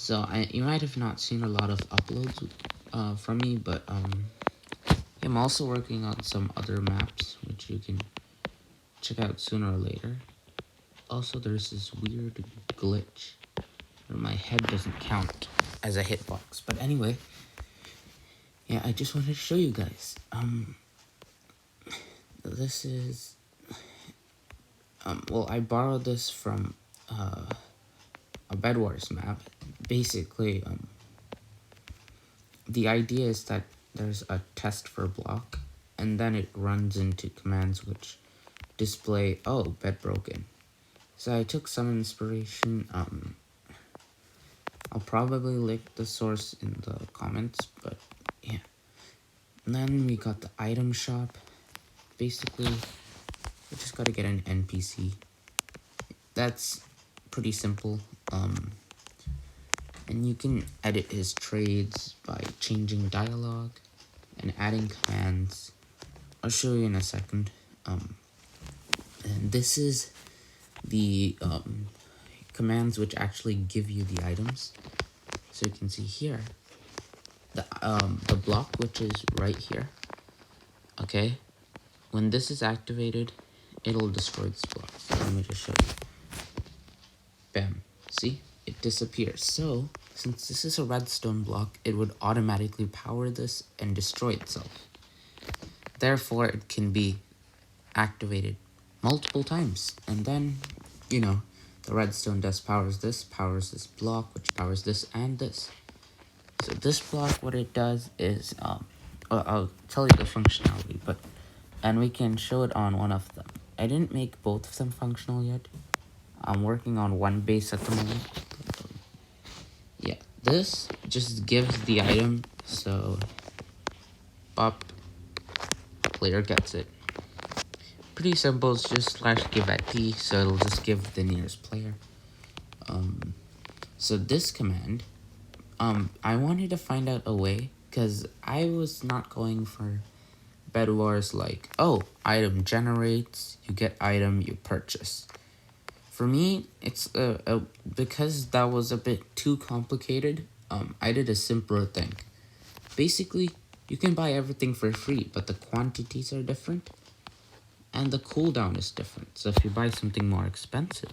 You might have not seen a lot of uploads from me, but I'm also working on some other maps which you can check out sooner or later. Also, there's this weird glitch where my head doesn't count as a hitbox. But anyway, yeah, I just wanted to show you guys. This is well, I borrowed this from a BEDWARS map. Basically, the idea is that there's a test for block, and then it runs into commands which display, oh, bed broken. So I took some inspiration. I'll probably link the source in the comments, but yeah. And then we got the item shop. Basically, we just gotta get an NPC. That's pretty simple. And you can edit his trades by changing dialogue and adding commands. I'll show you in a second. And this is the commands which actually give you the items. So you can see here, the block which is right here. Okay, when this is activated, it'll destroy this block. So let me just show you. Bam. See? It disappears. So, since this is a redstone block, it would automatically power this and destroy itself. Therefore, it can be activated multiple times. And then, you know, the redstone dust powers this block, which powers this and this. So this block, what it does is, I'll tell you the functionality, and we can show it on one of them. I didn't make both of them functional yet. I'm working on one base at the moment. Yeah, this just gives the item, so pop, player gets it. Pretty simple, it's just /give at T, so it'll just give the nearest player. So this command, I wanted to find out a way, because I was not going for BEDWARS like, oh, item generates, you get item, you purchase. For me, it's because that was a bit too complicated, I did a simpler thing. Basically, you can buy everything for free, but the quantities are different, and the cooldown is different. So if you buy something more expensive,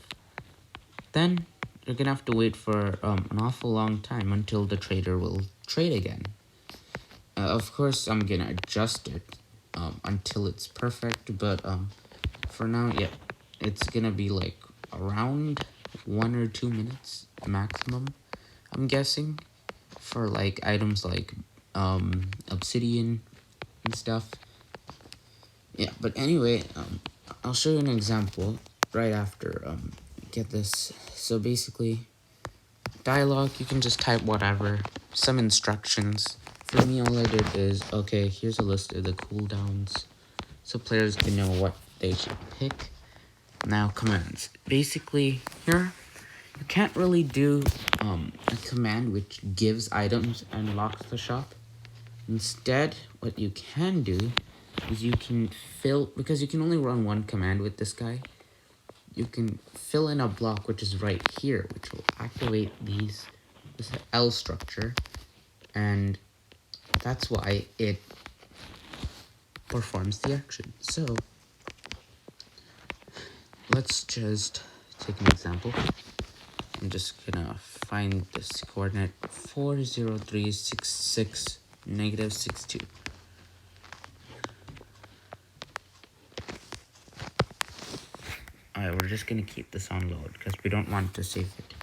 then you're gonna have to wait for an awful long time until the trader will trade again. Of course, I'm gonna adjust it until it's perfect, but for now, yeah, it's gonna be like around 1 or 2 minutes maximum, I'm guessing, for like items like obsidian and stuff. Yeah, but anyway, I'll show you an example right after get this. So basically, dialogue, you can just type whatever, some instructions. For me, all I did is, okay, here's a list of the cooldowns, so players can know what they should pick. Now, commands. Basically, here, you can't really do a command which gives items and locks the shop. Instead, what you can do is you can fill, because you can only run one command with this guy, you can fill in a block which is right here, which will activate this L structure, and that's why it performs the action. So, let's just take an example. I'm just gonna find this coordinate 40366 -62. Alright, we're just gonna keep this on load because we don't want to save it.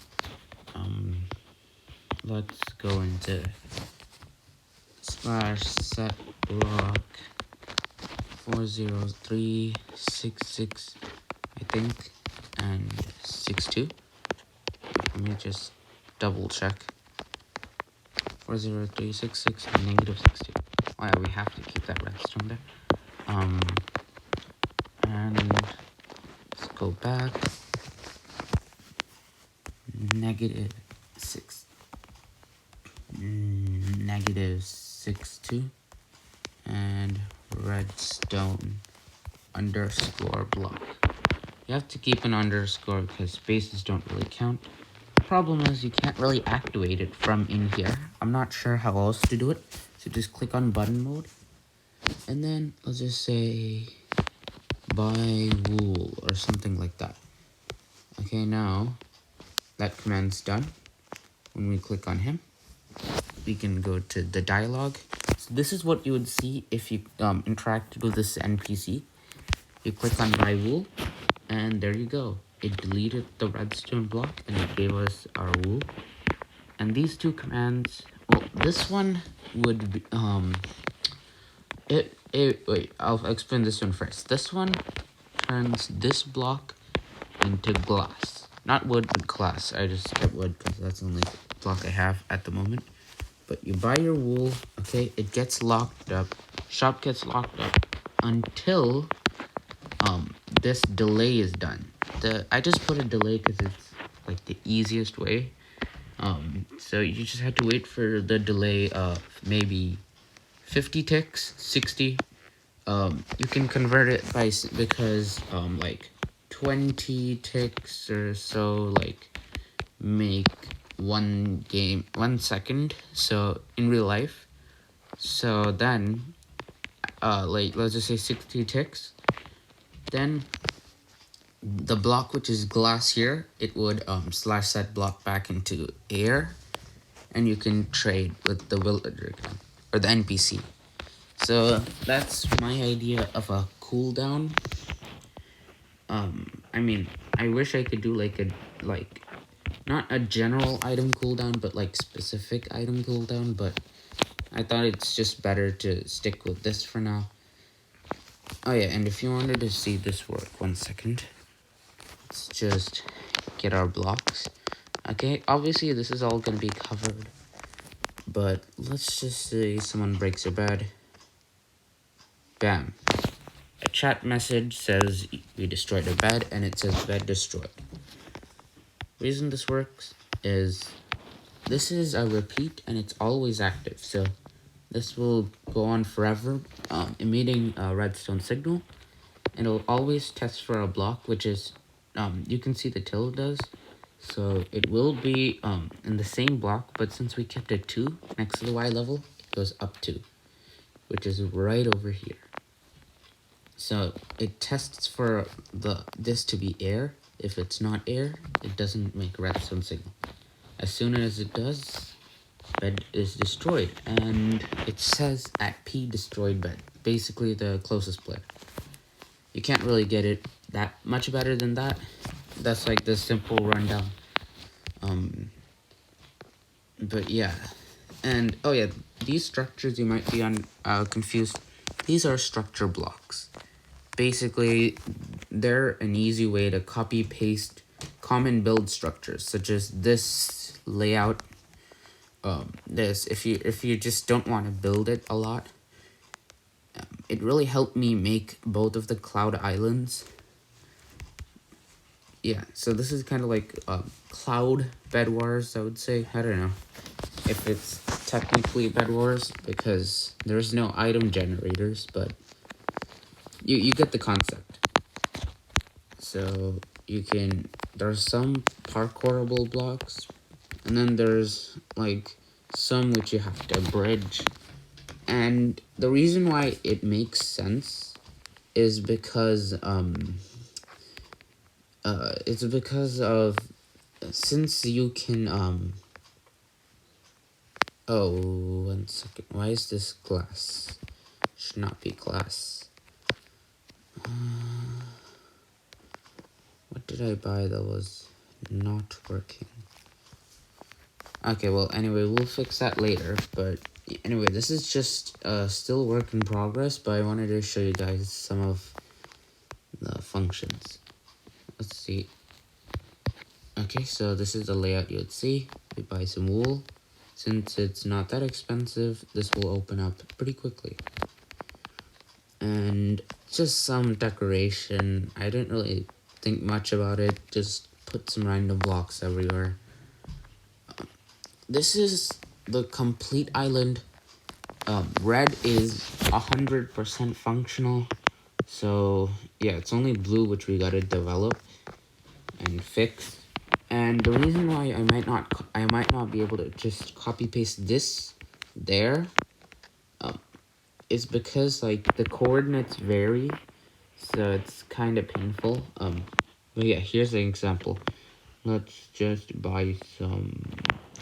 Let's go into /set block 40366, I think, and 62. Let me just double check. 40366 and -62. Oh yeah, we have to keep that redstone there. And let's go back. -62 and redstone _ block. You have to keep an underscore because spaces don't really count. problem is you can't really activate it from in here. I'm not sure how else to do it. So just click on button mode. And then I'll just say buy wool or something like that. Okay, now that command's done. When we click on him, we can go to the dialog. So this is what you would see if you interacted with this NPC. You click on buy wool, and there you go. It deleted the redstone block and it gave us our wool. And these two commands, well, this one would be, wait, I'll explain this one first. This one turns this block into glass. Not wood, but glass. I just kept wood because that's the only block I have at the moment. But you buy your wool, okay, it gets locked up. Shop gets locked up until this delay is done. I just put a delay because it's like the easiest way. So you just have to wait for the delay of maybe 50 ticks, 60. You can convert it by because like 20 ticks or so like make 1 second. So in real life, so then like let's just say 60 ticks. Then the block which is glass here, it would slash that block back into air, and you can trade with the villager or the NPC. So that's my idea of a cooldown. I mean, I wish I could do like not a general item cooldown, but like specific item cooldown, but I thought it's just better to stick with this for now. Oh yeah, and if you wanted to see this work, 1 second. Let's just get our blocks. Okay, obviously this is all gonna be covered, but let's just say someone breaks a bed. Bam. A chat message says we destroyed a bed, and it says bed destroyed. Reason this works is this is a repeat and it's always active, so this will go on forever, emitting a redstone signal, and it'll always test for a block, which is you can see the tilde does. So it will be in the same block, but since we kept it 2 next to the Y level, it goes up 2, which is right over here. So it tests for this to be air. If it's not air, it doesn't make a redstone signal. As soon as it does, bed is destroyed, and it says at P destroyed bed, basically the closest player. You can't really get it that much better than that. That's like the simple rundown. But yeah, and oh yeah, these structures you might be confused. These are structure blocks. Basically, they're an easy way to copy paste common build structures, such as this layout. This, if you just don't want to build it a lot, it really helped me make both of the cloud islands. Yeah, so this is kind of like cloud BEDWARS, I would say. I don't know if it's technically BEDWARS because there's no item generators, but you get the concept. So there's some parkourable blocks, and then there's like some which you have to bridge. And the reason why it makes sense is because it's because of since you can oh, 1 second, why is this glass? Should not be glass. What did I buy that was not working? Okay, well, anyway, we'll fix that later, but anyway, this is just still work in progress, but I wanted to show you guys some of the functions. Let's see. Okay, so this is the layout you would see. We buy some wool. Since it's not that expensive, this will open up pretty quickly. And just some decoration. I didn't really think much about it. Just put some random blocks everywhere. This is the complete island. Red is 100% functional. So yeah, it's only blue which we gotta develop and fix. And the reason why I might not be able to just copy paste this there is because like the coordinates vary, so it's kind of painful. But yeah, here's an example. Let's just buy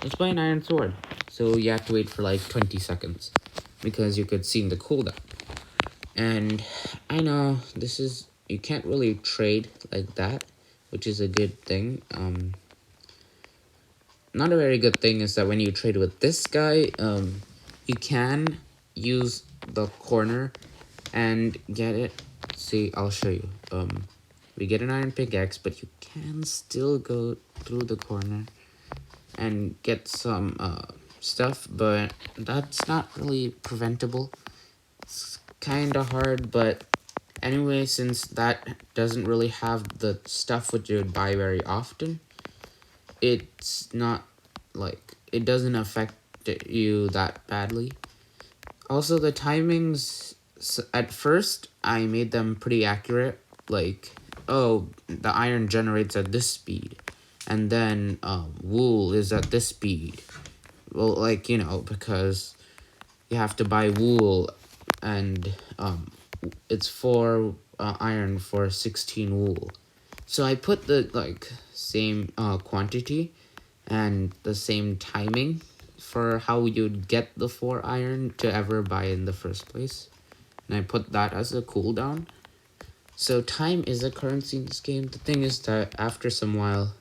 let's buy an iron sword. So you have to wait for like 20 seconds because you could see the cooldown. And I know you can't really trade like that, which is a good thing. Not a very good thing is that when you trade with this guy, you can use the corner and get it. See, I'll show you. We get an iron pickaxe, but you can still go through the corner and get some stuff, but that's not really preventable. It's kind of hard, but anyway, since that doesn't really have the stuff which you would buy very often, it's not like it doesn't affect you that badly. Also, the timings, at first I made them pretty accurate, like, oh, the iron generates at this speed, and then wool is at this speed. Well, like, because you have to buy wool, and it's 4 iron for 16 wool. So I put the same quantity and the same timing for how you'd get the 4 iron to ever buy in the first place. And I put that as a cooldown. So time is a currency in this game. The thing is that after some while,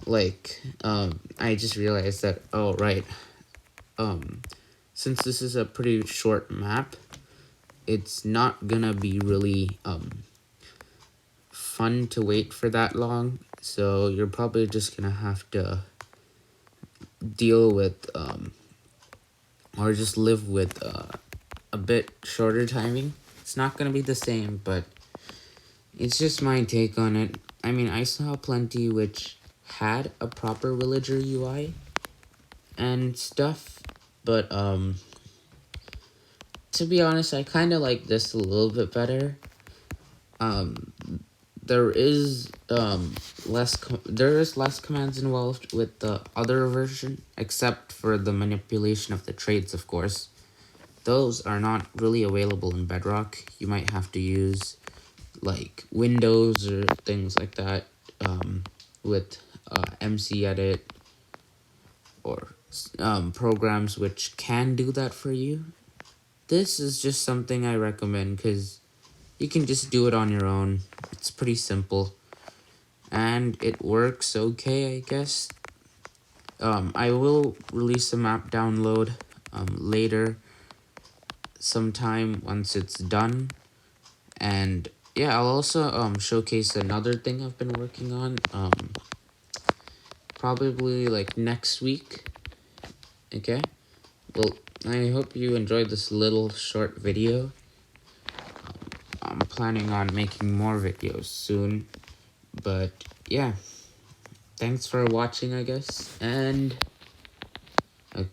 I just realized that, oh, right, since this is a pretty short map, it's not gonna be really fun to wait for that long. So you're probably just gonna have to deal with or just live with a bit shorter timing. It's not gonna be the same, but it's just my take on it. I mean, I saw plenty which had a proper villager UI and stuff, but to be honest, I kind of like this a little bit better. There is less commands involved with the other version, except for the manipulation of the trades, of course. Those are not really available in Bedrock. You might have to use like Windows or things like that with MC Edit or programs which can do that for you. This is just something I recommend because you can just do it on your own. It's pretty simple. And it works okay, I guess. I will release a map download later sometime once it's done. And yeah, I'll also showcase another thing I've been working on probably like next week. Okay? Well, I hope you enjoyed this little short video. I'm planning on making more videos soon. But yeah, thanks for watching, I guess, and a good